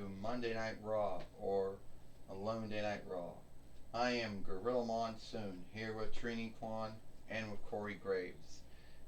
to Monday Night Raw or Monday Night Raw. I am Gorilla Monsoon here with Trini Kwan and with Corey Graves.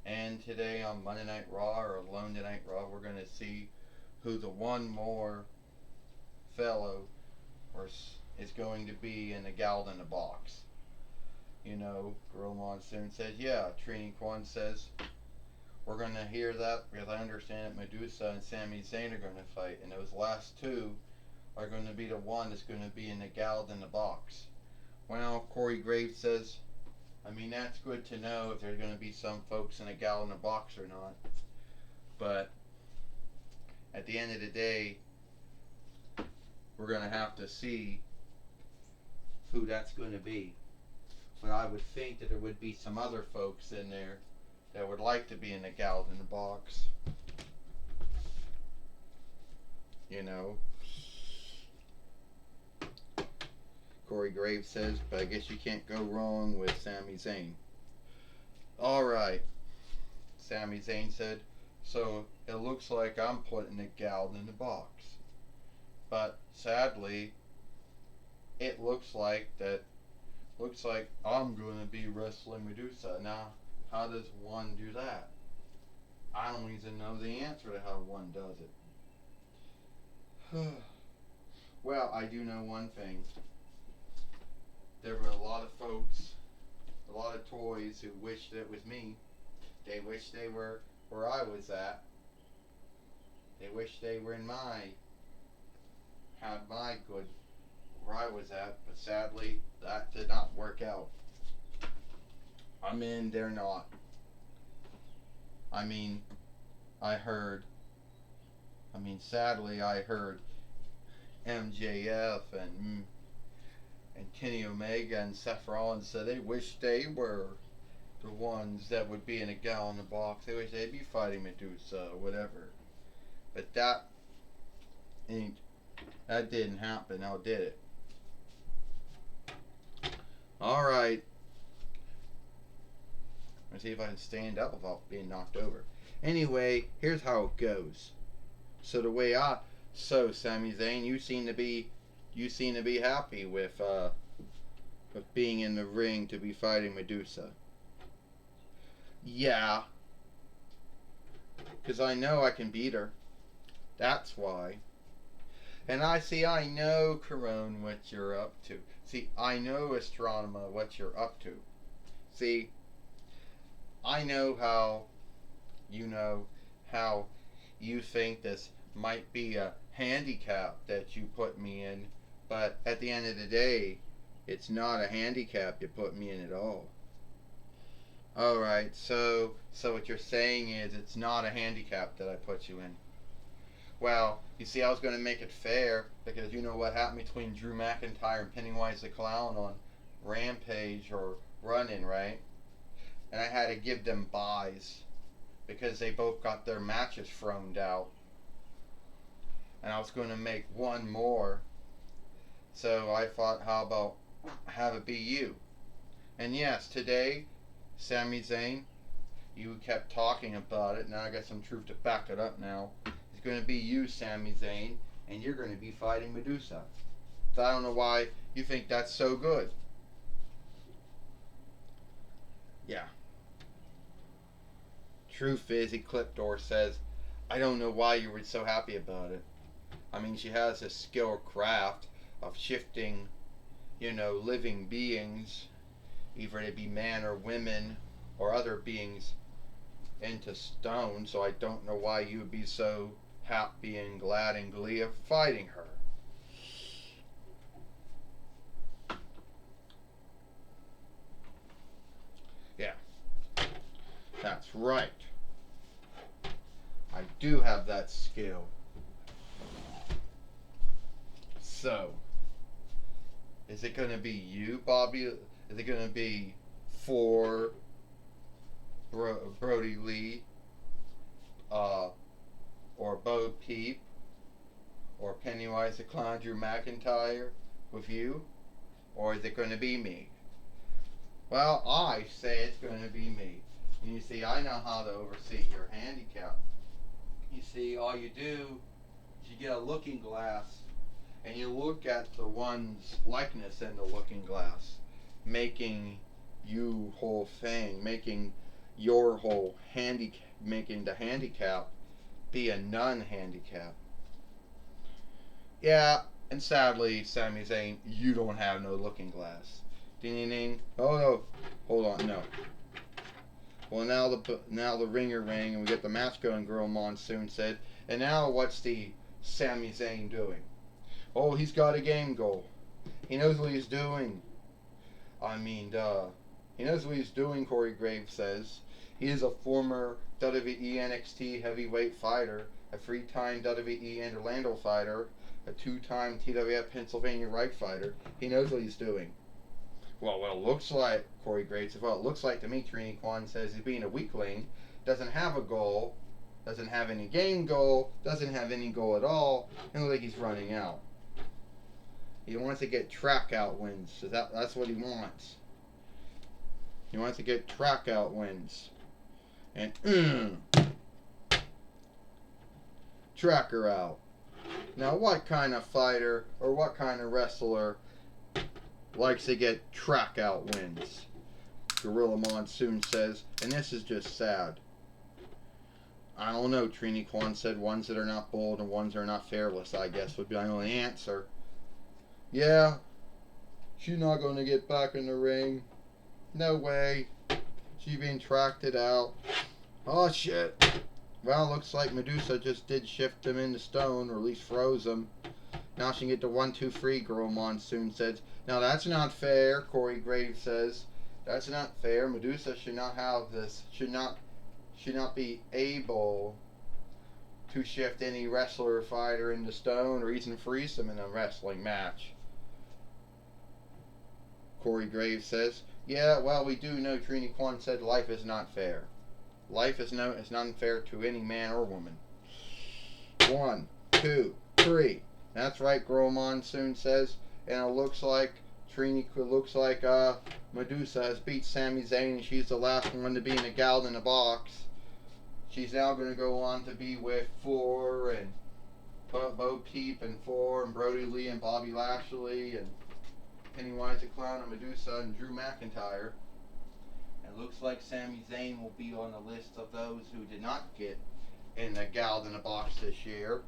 And today on Monday Night Raw or Monday Night Raw, we're going to see who the one more fellow or is going to be in the gal in the box. You know, Gorilla Monsoon says, yeah. Trini Kwan says, we're going to hear that because I understand that Medusa and Sami Zayn are going to fight, and those last two are going to be the one that's going to be in the gal in the box. Well, Corey Graves says, I mean, that's good to know if there's going to be some folks in a gal in the box or not. But at the end of the day, we're going to have to see who that's going to be. But I would think that there would be some other folks in there that would like to be in the gal in the box. You know. Corey Graves says, but I guess you can't go wrong with Sami Zayn. Alright. Sami Zayn said, so it looks like I'm putting the gal in the box. But sadly, it looks like I'm going to be wrestling Medusa. Now, how does one do that? I don't even know the answer to how one does it. Well, I do know one thing. There were a lot of folks, a lot of toys who wished it was me. They wish they were where I was at. They wish they were had my good where I was at, but sadly that did not work out. I'm in, they're not. I mean, sadly I heard MJF and Kenny Omega and Seth Rollins said they wish they were the ones that would be in a gal in the box. They wish they'd be fighting Medusa or whatever. But that didn't happen. Now did it? Alright. Let's see if I can stand up without being knocked over. Anyway, here's how it goes. So Sami Zayn, you seem to be happy with being in the ring to be fighting Medusa. Yeah. Because I know I can beat her. That's why. And I know, Corone, what you're up to. See, I know, Astronema, what you're up to. See, I know how you think this might be a handicap that you put me in, but at the end of the day, it's not a handicap you put me in at all. Alright, so what you're saying is it's not a handicap that I put you in. Well, you see, I was going to make it fair because you know what happened between Drew McIntyre and Pennywise the Clown on Rampage or Run-In, right? And I had to give them buys because they both got their matches thrown out. And I was going to make one more. So I thought, how about have it be you? And yes, today, Sami Zayn, you kept talking about it. Now I got some truth to back it up now. It's going to be you, Sami Zayn, and you're going to be fighting Medusa. So I don't know why you think that's so good. Yeah. Truth is, Ecliptor says, I don't know why you were so happy about it. I mean, she has a skill craft of shifting, living beings, either they be man or women or other beings, into stone, so I don't know why you would be so happy and glad and glee of fighting her. Yeah, that's right. I do have that skill. So, is it going to be you, Bobby? Is it going to be for Brody Lee, or Bo Peep, or Pennywise the Clown, Drew McIntyre with you? Or is it going to be me? Well, I say it's going to be me. And you see, I know how to oversee your handicap. You see, all you do is you get a looking glass and you look at the one's likeness in the looking glass, making you whole thing, making your whole handicap, making the handicap be a non-handicap. Yeah, and sadly, Sami Zayn, you don't have no looking glass. Ding ding ding. Oh no, hold on, no. Well, now the ringer rang, and we get the match going. Girl Monsoon said, and now what's the Sami Zayn doing? Oh, he's got a game goal. He knows what he's doing. I mean, duh. He knows what he's doing, Corey Graves says. He is a former WWE NXT heavyweight fighter, a three-time WWE Orlando fighter, a two-time TWF Pennsylvania Right fighter. He knows what he's doing. Well, what it looks like, Corey Graves says, well, it looks like to me, Trini Kwan says, he's being a weakling, doesn't have a goal, doesn't have any game goal, doesn't have any goal at all, and looks like he's running out. He wants to get track out wins, so that's what he wants. He wants to get track out wins. And, tracker out. Now, what kind of fighter or what kind of wrestler likes to get track out wins? Gorilla Monsoon says, and this is just sad. I don't know, Trini Kwan said, ones that are not bold and ones that are not fearless, I guess, would be my only answer. Yeah, she's not going to get back in the ring. No way. She's being tracked out. Oh, shit. Well, looks like Medusa just did shift him into stone, or at least froze him. Now she can get the 1, 2, 3, Girl Monsoon says. Now that's not fair, Corey Graves says. That's not fair. Medusa should not have this. Should not be able to shift any wrestler or fighter into stone or even freeze them in a wrestling match. Corey Graves says. Yeah, well, we do know Trini Kwan said life is not fair. Life is not fair to any man or woman. 1, 2, 3. That's right, Girl Monsoon says. And it looks like Medusa has beat Sami Zayn, and she's the last one to be in a gal in a box. She's now going to go on to be with Thor and Bo Peep and Thor and Brody Lee and Bobby Lashley and Pennywise the Clown and Medusa and Drew McIntyre. It looks like Sami Zayn will be on the list of those who did not get in the gal in a box this year.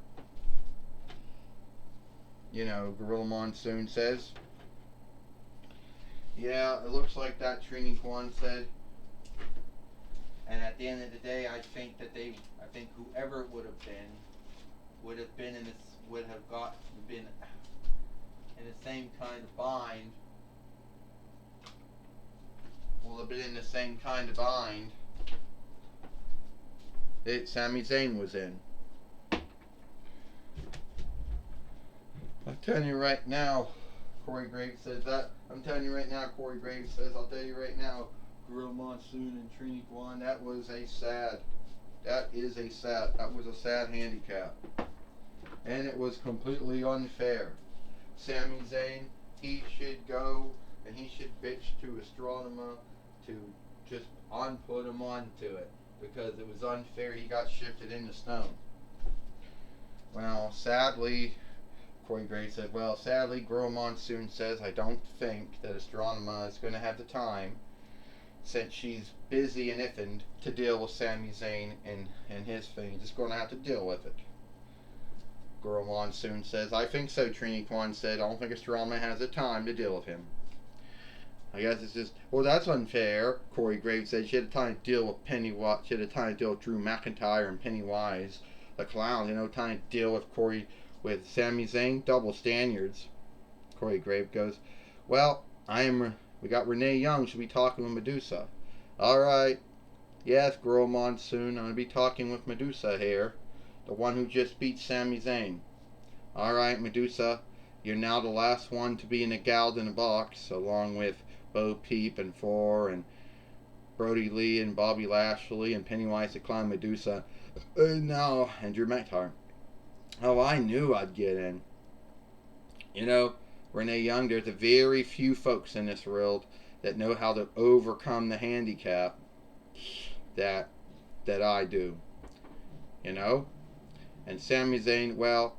You know, Gorilla Monsoon says. Yeah, it looks like that, Trini Kwan said. And at the end of the day, I think whoever it would have been in the same kind of bind. Will have been in the same kind of bind that Sami Zayn was in. I'm telling you right now, Corey Graves says that. I'm telling you right now, Corey Graves says, I'll tell you right now, Gorilla Monsoon and Trini Kwan, that was a sad handicap. And it was completely unfair. Sami Zayn, he should go and he should bitch to Astronema to just put him onto it, because it was unfair. He got shifted into stone. Well, sadly, Corey Graves said, well, sadly, Girl Monsoon says, I don't think that Astronema is going to have the time, since she's busy and iffing, to deal with Sami Zayn and his thing. Just going to have to deal with it. Girl Monsoon says, I think so, Trini Kwan said. I don't think Astronema has the time to deal with him. I guess it's just, well, that's unfair, Corey Graves said. She had time to deal with Pennywise. She had time to deal with Drew McIntyre and Pennywise the Clown. You know, time to deal with Sami Zayn. Double standards. Corey Graves goes, well, we got Renee Young. Should be talking with Medusa. All right. Yes, Girl Monsoon. I'm going to be talking with Medusa here. The one who just beat Sami Zayn. All right, Medusa. You're now the last one to be in a gal in a box, along with Bo Peep and Thor and Brody Lee and Bobby Lashley and Pennywise the Clown, Medusa. And Drew McIntyre. Oh, I knew I'd get in. You know, Renee Young, there's a very few folks in this world that know how to overcome the handicap that I do. You know? And Sami Zayn, well,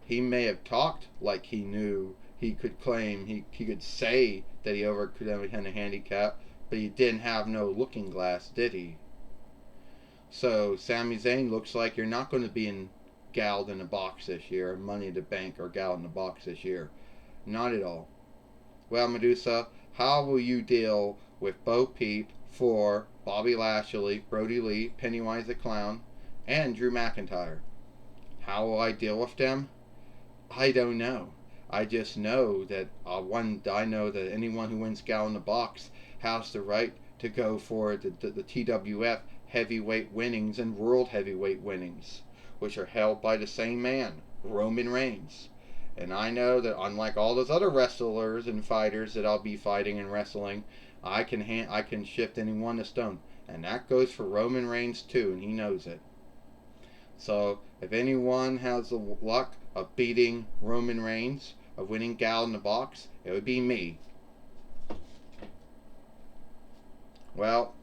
He may have talked like he knew he could claim, he could say that he overcame a handicap, but he didn't have no looking glass, did he? So Sami Zayn looks like you're not going to be in Galled in a Box this year, Money in the Bank or Galled in a Box this year. Not at all. Well, Medusa, how will you deal with Bo Peep, for Bobby Lashley, Brody Lee, Pennywise the Clown, and Drew McIntyre? How will I deal with them? I don't know. I just know that I know that anyone who wins Gal in the Box has the right to go for the TWF heavyweight winnings and world heavyweight winnings, which are held by the same man, Roman Reigns. And I know that unlike all those other wrestlers and fighters that I'll be fighting and wrestling, I can shift anyone to stone, and that goes for Roman Reigns too, and he knows it. So if anyone has the luck of beating Roman Reigns, of winning Gal in the Box, it would be me. Well,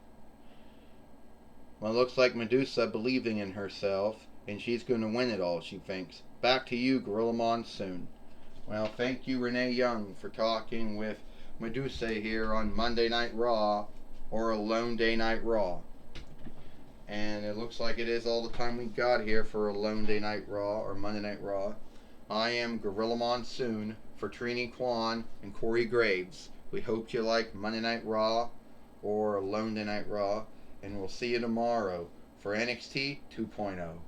it looks like Medusa believing in herself, and she's going to win it all, she thinks. Back to you, Gorilla Monsoon. Well, thank you, Renee Young, for talking with Medusa here on Monday Night Raw, or Alone Day Night Raw. And it looks like it is all the time we got here for Alone Day Night Raw, or Monday Night Raw. I am Gorilla Monsoon for Trini Kwan and Corey Graves. We hope you like Monday Night Raw or Alone Day Night Raw, and we'll see you tomorrow for NXT 2.0.